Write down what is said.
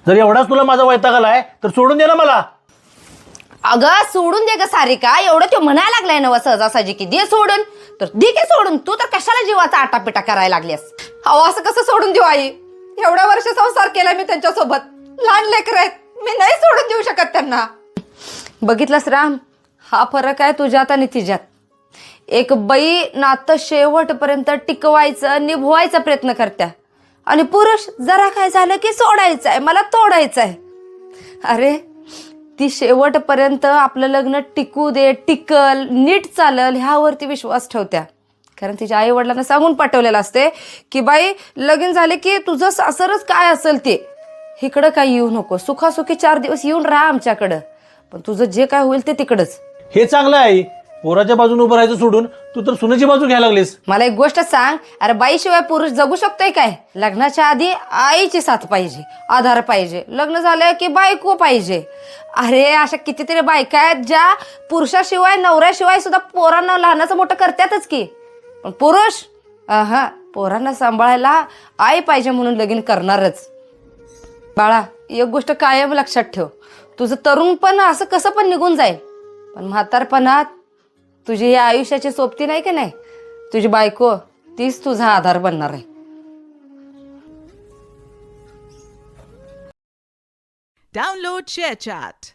जर एवढाच तुला माझा वैताग आलाय तर सोडून दे ना मला. अगं सोडून दे ग सारिका, एवढं तो म्हणायला लागलाय ना सहजासहजी की दे सोडून, तर दे की सोडून. तू तर कशाला जीवाचा आटापिटा करायला लागलीस? अहो असं कसं सोडून देऊ आई? एवढ्या वर्ष संसार केला मी त्यांच्यासोबत, लहान लेकर आहेत, मी नाही सोडून देऊ शकत त्यांना. बघितलंस राम, हा फरक आहे तुझ्यात आणि तिच्यात. एक बाई नातं शेवटपर्यंत टिकवायचं निभवायचा प्रयत्न करत्या, आणि पुरुष जरा काय झालं की सोडायचं आहे, मला तोडायचं आहे. अरे ती शेवटपर्यंत आपलं लग्न टिकू दे, टिकल, नीट चालल ह्यावरती विश्वास ठेवत्या. कारण तिच्या आई वडिलांना सांगून पाठवलेलं असते की बाई लगीन झाले की तुझं सासरच काय असेल ते, इकडं काय येऊ नको, सुखासुखी 4 दिवस येऊन राहा आमच्याकडं, पण तुझं जे काय होईल ते तिकडंच. हे चांगलं आहे. पोराच्या बाजूने उभं राहायचं सोडून तू तर सुनेची बाजू घ्यायला लागलीस. मला एक गोष्ट सांग, अरे बाईशिवाय पुरुष जगू शकतोय काय? लग्नाच्या आधी आईची साथ पाहिजे, आधार पाहिजे, लग्न झालं की बायको पाहिजे. अरे अशा कितीतरी बायका आहेत ज्या पुरुषाशिवाय नवऱ्याशिवाय सुद्धा पोरांना लहानाचं मोठं करतातच की, पण पुरुष पोरांना सांभाळायला आई पाहिजे म्हणून लगीन करणारच. बाळा एक गोष्ट कायम लक्षात ठेव, तुझं तरुणपण असं कसं पण निघून जाईल, पण म्हातारपणात तुझी या आयुष्याची सोबती नाही की नाही, तुझी बायको तीच तुझा आधार बनणार आहे. Download ShareChat.